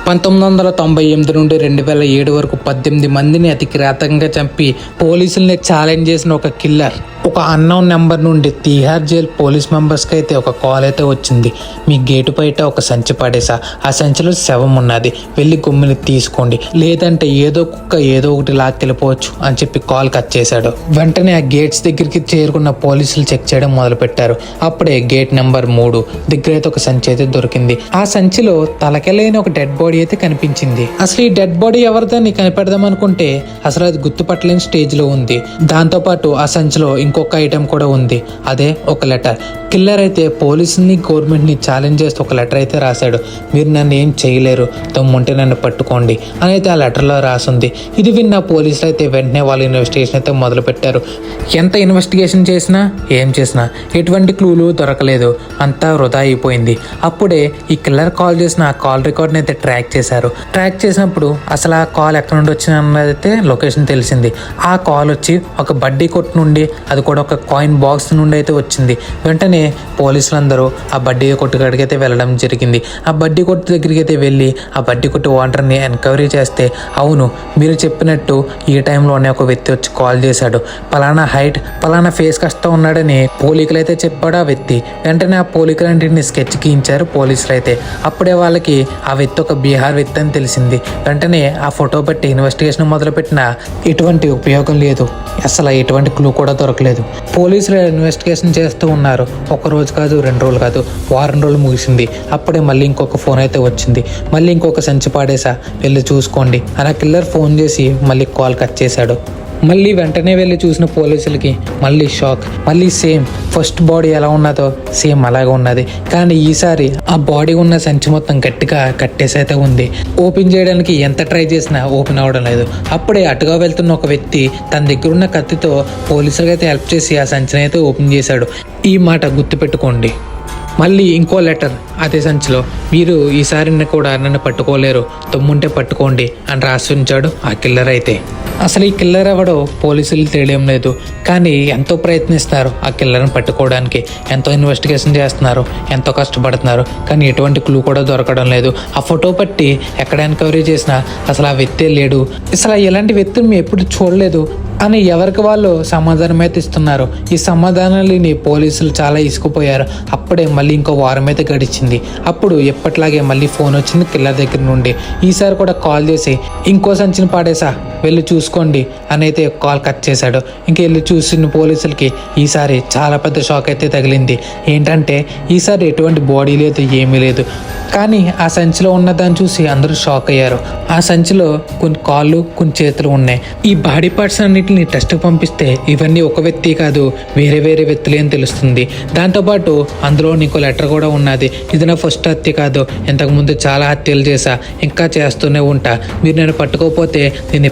1998 నుండి 2007 వరకు 18 మందిని అతి కిరాతకంగా చంపి పోలీసుల్ని ఛాలెంజ్ చేసిన ఒక కిల్లర్. ఒక అన్నోన్ నెంబర్ నుండి తీహార్ జైల్ పోలీస్ మెంబర్స్కి అయితే ఒక కాల్ అయితే వచ్చింది. మీ గేటు బయట ఒక సంచి పడేసా, ఆ సంచిలో శవం ఉన్నది, వెళ్ళి గుమ్మిని తీసుకోండి, లేదంటే ఏదో కుక్క ఏదో ఒకటి లాక్కెళ్ళిపోవచ్చు అని చెప్పి కాల్ కట్ చేశాడు. వెంటనే ఆ గేట్స్ దగ్గరికి చేరుకున్న పోలీసులు చెక్ చేయడం మొదలు పెట్టారు. అప్పుడే గేట్ నెంబర్ 3 దగ్గర అయితే ఒక సంచి అయితే దొరికింది. ఆ సంచిలో తలకెళ్ళైన ఒక డెడ్ బాడీ అయితే కనిపించింది. అసలు ఈ డెడ్ బాడీ ఎవరిదని కనిపెడదాం అనుకుంటే అసలు అది గుర్తుపట్టలేని స్టేజ్ లో ఉంది. దాంతో పాటు ఆ సంచిలో ఇంకొక ఐటెం కూడా ఉంది, అదే ఒక లెటర్. కిల్లర్ అయితే పోలీసుని గవర్నమెంట్ ని ఛాలెంజ్ చేస్తూ ఒక లెటర్ అయితే రాశాడు. మీరు నన్ను ఏం చేయలేరు, దమ్ముంటే నన్ను పట్టుకోండి అని అయితే ఆ లెటర్లో రాసింది. ఇది విన్న పోలీసులు అయితే వెంటనే వాళ్ళ ఇన్వెస్టిగేషన్ అయితే మొదలు పెట్టారు. ఎంత ఇన్వెస్టిగేషన్ చేసినా ఏం చేసినా ఎటువంటి క్లూలు దొరకలేదు, అంతా వృధా అయిపోయింది. అప్పుడే ఈ కిల్లర్ కాల్ చేసిన ఆ కాల్ రికార్డ్ని అయితే ట్రాక్ చేశారు. ట్రాక్ చేసినప్పుడు అసలు ఆ కాల్ ఎక్కడ నుండి వచ్చింది అన్నదైతే లొకేషన్ తెలిసింది. ఆ కాల్ వచ్చి ఒక బడ్డీ కొట్టు నుండి, అది కూడా ఒక కాయిన్ బాక్స్ నుండి అయితే వచ్చింది. వెంటనే పోలీసులందరూ ఆ బడ్డీ కొట్టు కాడికి అయితే వెళ్ళడం జరిగింది. ఆ బడ్డీ కొట్టు దగ్గరికి అయితే వెళ్ళి ఆ బడ్డీ కొట్టు ఓనర్ని ఎంక్వైరీ చేస్తే, అవును మీరు చెప్పినట్టు ఈ టైంలోనే ఒక వ్యక్తి వచ్చి కాల్ చేశాడు, పలానా హైట్ పలానా ఫేస్ కష్టం ఉన్నాడని పోలీసులు అయితే చెప్పాడు ఆ వ్యక్తి. వెంటనే ఆ పోలీసులంటిని స్కెచ్ గీయించారు పోలీసులు అయితే. అప్పుడే వాళ్ళకి ఆ వ్యక్తి ఒక బీహార్ వ్యక్తి అని తెలిసింది. వెంటనే ఆ ఫోటో బట్టి ఇన్వెస్టిగేషన్ మొదలుపెట్టిన ఎటువంటి ఉపయోగం లేదు, అసలు ఎటువంటి క్లూ కూడా దొరకలేదు. పోలీసులు ఇన్వెస్టిగేషన్ చేస్తూ ఉన్నారు. ఒక రోజు కాదు, 2 రోజులు కాదు, వారం రోజులు ముగిసింది. అప్పుడే మళ్ళీ ఇంకొక ఫోన్ అయితే వచ్చింది. మళ్ళీ ఇంకొక సంచి పాడేసా, వెళ్ళి చూసుకోండి అని కిల్లర్ ఫోన్ చేసి మళ్ళీ కాల్ కట్ చేశాడు. మళ్ళీ వెంటనే వెళ్ళి చూసిన పోలీసులకి మళ్ళీ షాక్. మళ్ళీ సేమ్ ఫస్ట్ బాడీ ఎలా ఉన్నదో సేమ్ అలాగే ఉన్నది, కానీ ఈసారి ఆ బాడీ ఉన్న సంచి మొత్తం గట్టిగా కట్టేసి అయితే ఉంది. ఓపెన్ చేయడానికి ఎంత ట్రై చేసినా ఓపెన్ అవ్వడం లేదు. అప్పుడే అటుగా వెళ్తున్న ఒక వ్యక్తి తన దగ్గర ఉన్న కత్తితో పోలీసులకు అయితే హెల్ప్ చేసి ఆ సంచిని అయితే ఓపెన్ చేశాడు. ఈ మాట గుర్తుపెట్టుకోండి. మళ్ళీ ఇంకో లెటర్ అదే సంచిలో, మీరు ఈసారి కూడా నన్ను పట్టుకోలేరు, తమ్ముంటే పట్టుకోండి అని రాసి ఉంచాడు ఆ కిల్లర్ అయితే. అసలు ఈ కిల్లర్ ఎవడో పోలీసులు తెలియడం లేదు, కానీ ఎంతో ప్రయత్నిస్తారు ఆ కిల్లర్ని పట్టుకోవడానికి. ఎంతో ఇన్వెస్టిగేషన్ చేస్తున్నారు, ఎంతో కష్టపడుతున్నారు, కానీ ఎటువంటి క్లూ కూడా దొరకడం లేదు. ఆ ఫోటో పట్టి ఎక్కడ ఎంక్వైరీ చేసినా అసలు ఆ వ్యక్తే లేడు, అసలు ఇలాంటి వ్యక్తిని మేము ఎప్పుడు చూడలేదు అని ఎవరికి వాళ్ళు సమాధానం అయితే ఇస్తున్నారు. ఈ సమాధానాలని పోలీసులు చాలా ఇసుకుపోయారు. అప్పుడే మళ్ళీ ఇంకో వారం అయితే గడిచింది. అప్పుడు ఎప్పట్లాగే మళ్ళీ ఫోన్ వచ్చింది కిల్లర్ దగ్గర నుండి. ఈసారి కూడా కాల్ చేసి ఇంకో సంచిని పాడేసా, వెళ్ళి చూసుకోండి అని అయితే కాల్ కట్ చేశాడు. ఇంక వెళ్ళి చూసిన పోలీసులకి ఈసారి చాలా పెద్ద షాక్ అయితే తగిలింది. ఏంటంటే ఈసారి ఎటువంటి బాడీ లేదు, ఏమీ లేదు, కానీ ఆ సంచిలో ఉన్నదాన్ని చూసి అందరూ షాక్ అయ్యారు. ఆ సంచిలో కొన్ని కాళ్ళు కొన్ని చేతులు ఉన్నాయి. ఈ బాడీ పార్ట్స్ అన్నిటిని టెస్ట్ పంపిస్తే ఇవన్నీ ఒక వ్యక్తి కాదు, వేరే వేరే వ్యక్తులే అని తెలుస్తుంది. దాంతోపాటు అందులో ఇంకో లెటర్ కూడా ఉన్నది. ఇది నా ఫస్ట్ హత్య కాదు, ఇంతకుముందు చాలా హత్యలు చేశా, ఇంకా చేస్తూనే ఉంటా, మీరు నేను పట్టుకోకపోతే నేను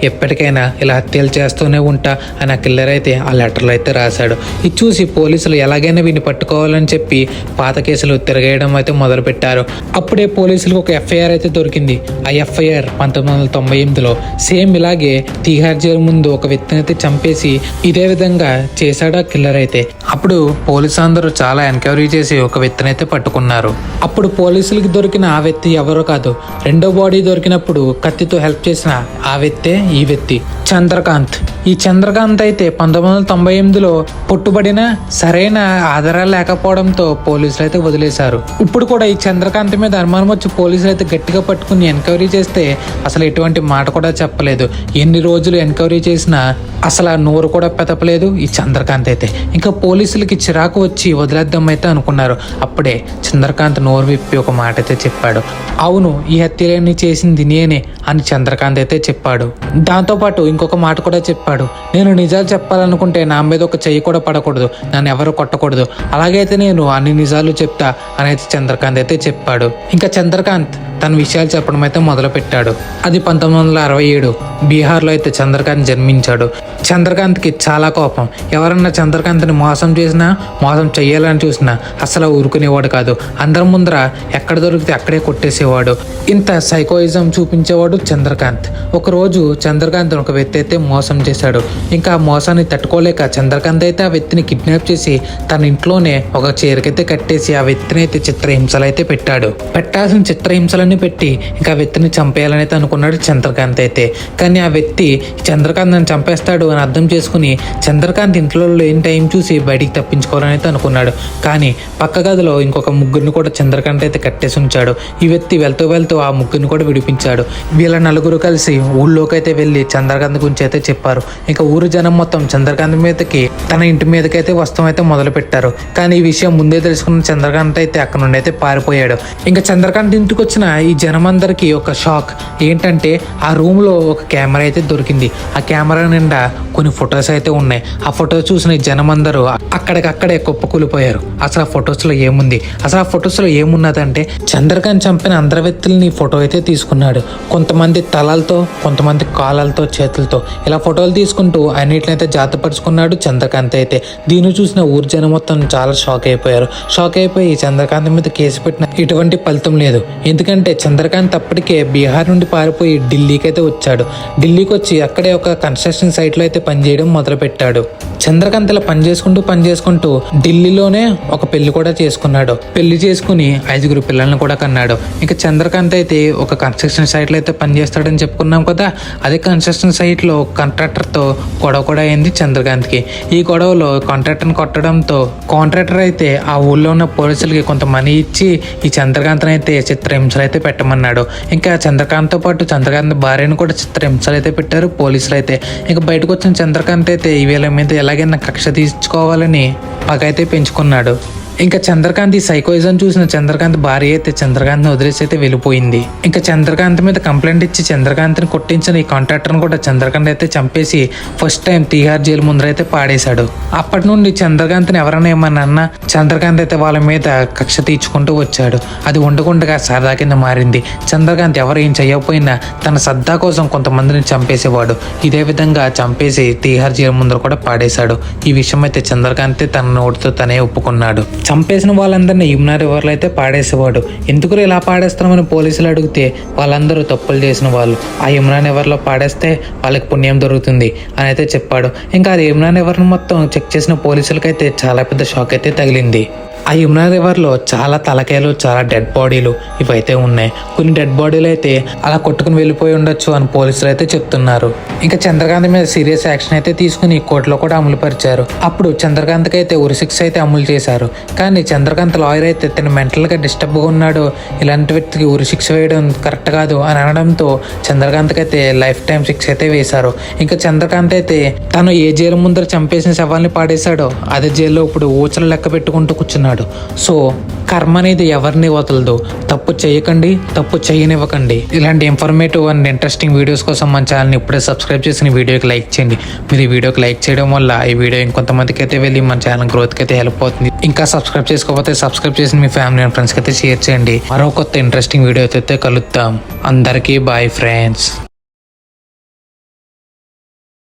ఎప్పటికైనా ఇలా హత్యలు చేస్తూనే ఉంటా అని ఆ కిల్లర్ అయితే ఆ లెటర్లో అయితే రాశాడు. ఇది చూసి పోలీసులు ఎలాగైనా వీడిని పట్టుకోవాలని చెప్పి పాత కేసులు తిరగేయడం అయితే మొదలుపెట్టారు. అప్పుడే పోలీసులకు ఒక ఎఫ్ఐఆర్ అయితే దొరికింది. ఆ ఎఫ్ఐఆర్ 1998లో సేమ్ ఇలాగే తీహార్ జైలు ముందు ఒక వ్యక్తిని అయితే చంపేసి ఇదే విధంగా చేశాడు ఆ కిల్లర్ అయితే. అప్పుడు పోలీసు అందరూ చాలా ఎంక్వైరీ చేసి ఒక వ్యక్తిని అయితే పట్టుకున్నారు. అప్పుడు పోలీసులకి దొరికిన ఆ వ్యక్తి ఎవరో కాదు, రెండో బాడీ దొరికినప్పుడు కత్తితో హెల్ప్ చేసిన ఆ వ్యక్తే ఈ వ్యక్తి, చంద్రకాంత్. ఈ చంద్రకాంత్ అయితే 1998లో పుట్టుబడిన సరైన ఆధారాలు లేకపోవడంతో పోలీసులు అయితే వదిలేశారు. ఇప్పుడు కూడా ఈ చంద్రకాంత్ మీద అనుమానం వచ్చి పోలీసులు అయితే గట్టిగా పట్టుకుని ఎంక్వైరీ చేస్తే అసలు ఎటువంటి మాట కూడా చెప్పలేదు. ఎన్ని రోజులు ఎంక్వైరీ చేసినా అసలు ఆ నోరు కూడా పెదపలేదు ఈ చంద్రకాంత్ అయితే. ఇంకా పోలీసులకి చిరాకు వచ్చి వదిలేద్దాం అయితే అనుకున్నారు. అప్పుడే చంద్రకాంత్ నోరు విప్పి ఒక మాట అయితే చెప్పాడు. అవును, ఈ హత్యలన్నీ చేసింది నేనే అని చంద్రకాంత్ అయితే చెప్పాడు. దాంతోపాటు ఇంకొక మాట కూడా చెప్పాడు, నేను నిజాలు చెప్పాలనుకుంటే నా మీద ఒక చెయ్యి కూడా పడకూడదు, నన్ను ఎవరు కొట్టకూడదు, అలాగైతే నేను అన్ని నిజాలు చెప్తా అని అయితే చంద్రకాంత్ అయితే చెప్పాడు. ఇంకా చంద్రకాంత్ తన విషయాలు చెప్పడం అయితే మొదలు పెట్టాడు. అది 1967 బీహార్లో అయితే చంద్రకాంత్ జన్మించాడు. చంద్రకాంత్కి చాలా కోపం. ఎవరన్నా చంద్రకాంత్ని మోసం చేసినా, మోసం చెయ్యాలని చూసినా అసలు ఊరుకునేవాడు కాదు. అందరి ముందర ఎక్కడ దొరికితే అక్కడే కొట్టేసేవాడు. ఇంత సైకోయిజం చూపించేవాడు చంద్రకాంత్. ఒకరోజు చంద్రకాంత్ ఒక వ్యక్తి అయితే మోసం చేశాడు. ఇంకా ఆ మోసాన్ని తట్టుకోలేక చంద్రకాంత్ అయితే ఆ వ్యక్తిని కిడ్నాప్ చేసి తన ఇంట్లోనే ఒక చీరకైతే కట్టేసి ఆ వ్యక్తిని అయితే చిత్రహింసలు అయితే పెట్టాడు. పెట్టాల్సిన చిత్రహింసలు ఆయుధాలన్నీ పెట్టి ఇంకా ఆ వ్యక్తిని చంపేయాలని అయితే అనుకున్నాడు చంద్రకాంత్ అయితే. కానీ ఆ వ్యక్తి చంద్రకాంత్ నన్ను చంపేస్తాడు అని అర్థం చేసుకుని చంద్రకాంత్ ఇంట్లో లేని టైం చూసి బయటికి తప్పించుకోవాలని అయితే అనుకున్నాడు. కానీ పక్క గదిలో ఇంకొక ముగ్గురిని కూడా చంద్రకాంత్ అయితే కట్టేసి ఉంచాడు. ఈ వ్యక్తి వెళ్తూ వెళ్తూ ఆ ముగ్గురిని కూడా విడిపించాడు. వీళ్ళ నలుగురు కలిసి ఊళ్ళోకి అయితే వెళ్ళి చంద్రకాంత్ గురించి అయితే చెప్పారు. ఇంకా ఊరు జనం మొత్తం చంద్రకాంత్ మీదకి తన ఇంటి మీదకైతే వస్తాం అయితే మొదలు పెట్టారు. కానీ ఈ విషయం ముందే తెలుసుకున్న చంద్రకాంత్ అయితే అక్కడ నుండి అయితే పారిపోయాడు. ఇంకా చంద్రకాంత్ ఇంటికి వచ్చిన ఈ జనం అందరికీ ఒక షాక్. ఏంటంటే ఆ రూమ్ లో ఒక కెమెరా అయితే దొరికింది. ఆ కెమెరా నిండా కొన్ని ఫొటోస్ అయితే ఉన్నాయి. ఆ ఫొటోస్ చూసిన ఈ జనం అందరూ అక్కడికక్కడే కుప్పకూలిపోయారు. అసలు ఆ ఫొటోస్ లో ఏముంది, అసలు ఆ ఫొటోస్ లో ఏమున్నదంటే చంద్రకాంత్ చంపిన అందరి వ్యక్తులని ఫోటో అయితే తీసుకున్నాడు. కొంతమంది తలలతో, కొంతమంది కాళ్ళతో, చేతులతో ఇలా ఫోటోలు తీసుకుంటూ అన్నిటినైతే జాతపరుచుకున్నాడు చంద్రకాంత్ అయితే. దీన్ని చూసిన ఊరు జనం మొత్తం చాలా షాక్ అయిపోయారు. షాక్ అయిపోయి చంద్రకాంత్ మీద కేసు పెట్టిన ఎటువంటి ఫలితం లేదు. ఎందుకంటే చంద్రకాంత్ అప్పటికే బీహార్ నుండి పారిపోయి ఢిల్లీకి అయితే వచ్చాడు. ఢిల్లీకి వచ్చి అక్కడే ఒక కన్స్ట్రక్షన్ సైట్ లో అయితే పనిచేయడం మొదలు పెట్టాడు. చంద్రకాంత్ ఇలా పనిచేసుకుంటూ ఢిల్లీలోనే ఒక పెళ్లి కూడా చేసుకున్నాడు. పెళ్లి చేసుకుని 5 పిల్లల్ని కూడా కన్నాడు. ఇంకా చంద్రకాంత్ అయితే ఒక కన్స్ట్రక్షన్ సైట్ లో అయితే పనిచేస్తాడని చెప్పుకున్నాం కదా. అదే కన్స్ట్రక్షన్ సైట్ లో కాంట్రాక్టర్ తో గొడవ కూడా అయింది చంద్రకాంత్ కి. ఈ గొడవలో కాంట్రాక్టర్ కొట్టడంతో కాంట్రాక్టర్ అయితే ఆ ఊళ్ళో ఉన్న పోలీసులకి కొంత మనీ ఇచ్చి ఈ చంద్రకాంత్ అయితే చిత్రహింసలు అయితే పెట్టమన్నాడు. ఇంకా చంద్రకాంత్ తో పాటు చంద్రకాంత్ భార్యను కూడా చిత్రహింసలు అయితే పెట్టారు పోలీసులు అయితే. ఇంకా బయటకు వచ్చిన చంద్రకాంత్ అయితే ఈ వీళ్ళ మీద ఎలాగైనా కక్ష తీర్చుకోవాలని పగ అయితే పెంచుకున్నాడు. ఇంకా చంద్రకాంత్ ఈ సైకోయిజం చూసిన చంద్రకాంత్ భార్య అయితే చంద్రకాంత్ని వదిలేసి అయితే వెళ్ళిపోయింది. ఇంకా చంద్రకాంత్ మీద కంప్లైంట్ ఇచ్చి చంద్రకాంత్ని కొట్టించిన ఈ కాంట్రాక్టర్ని కూడా చంద్రకాంత్ అయితే చంపేసి ఫస్ట్ టైం తీహార్ జైలు ముందర అయితే పాడేశాడు. అప్పటి నుండి చంద్రకాంత్ని ఎవరైనా ఏమన్నా అన్నా చంద్రకాంత్ అయితే వాళ్ళ మీద కక్ష తీర్చుకుంటూ వచ్చాడు. అది ఉండకుండా సరదా కింద మారింది. చంద్రకాంత్ ఎవరు ఏం చేయకపోయినా తన సరదా కోసం కొంతమందిని చంపేసేవాడు. ఇదే విధంగా చంపేసి తీహార్ జైలు ముందర కూడా పాడేశాడు. ఈ విషయం అయితే చంద్రకాంత్ తన నోటితో తనే ఒప్పుకున్నాడు. చంపేసిన వాళ్ళందరినీ యమునా రివర్లో అయితే పాడేసేవాడు. ఎందుకు ఇలా పాడేస్తామని పోలీసులు అడిగితే వాళ్ళందరూ తప్పులు చేసిన వాళ్ళు, ఆ యమునా రివర్లో పాడేస్తే వాళ్ళకి పుణ్యం దొరుకుతుంది అని అయితే చెప్పాడు. ఇంకా అది యమునా రివర్ని మొత్తం చెక్ చేసిన పోలీసులకైతే చాలా పెద్ద షాక్ అయితే తగిలింది. ఆ యమునా రివర్లో చాలా తలకాయలు, చాలా డెడ్ బాడీలు ఇవైతే ఉన్నాయి. కొన్ని డెడ్ బాడీలు అయితే అలా కొట్టుకుని వెళ్ళిపోయి ఉండొచ్చు అని పోలీసులు అయితే చెప్తున్నారు. ఇంకా చంద్రకాంత్ మీద సీరియస్ యాక్షన్ అయితే తీసుకుని కోర్టులో కూడా అమలు పరిచారు. అప్పుడు చంద్రకాంత్కి అయితే ఉరిశిక్ష అయితే అమలు చేశారు. కానీ చంద్రకాంత్ లాయర్ అయితే తను మెంటల్గా డిస్టర్బ్గా ఉన్నాడు, ఇలాంటి వ్యక్తికి ఉరిశిక్ష వేయడం కరెక్ట్ కాదు అని అనడంతో చంద్రకాంత్కి అయితే లైఫ్ టైం శిక్ష అయితే వేశారు. ఇంకా చంద్రకాంత్ అయితే తను ఏ జైలు ముందర చంపేసిన శవాల్ని పాడేశాడో అదే జైల్లో ఇప్పుడు ఊచలు లెక్క పెట్టుకుంటూ కూర్చున్నాడు. సో కర్మ అనేది ఎవరిని వదలదు. తప్పు చేయకండి, తప్పు చేయనివ్వకండి. ఇలాంటి ఇన్ఫర్మేటివ్ అండ్ ఇంట్రెస్టింగ్ వీడియోస్ కోసం మన ఛానల్ని ఇప్పుడే సబ్స్క్రైబ్ చేసి వీడియోకి లైక్ చేయండి. మీరు ఈ వీడియోకి లైక్ చేయడం వల్ల ఈ వీడియో ఇంకొంతమందికి అయితే వెళ్ళి మన ఛానల్ గ్రోత్కి అయితే హెల్ప్ అవుతుంది. ఇంకా సబ్స్క్రైబ్ చేసుకోకపోతే సబ్స్క్రైబ్ చేసి మీ ఫ్యామిలీ అండ్ ఫ్రెండ్స్కి అయితే షేర్ చేయండి. మరో కొత్త ఇంట్రెస్టింగ్ వీడియో అయితే కలుద్దాం. అందరికీ బాయ్ ఫ్రెండ్స్.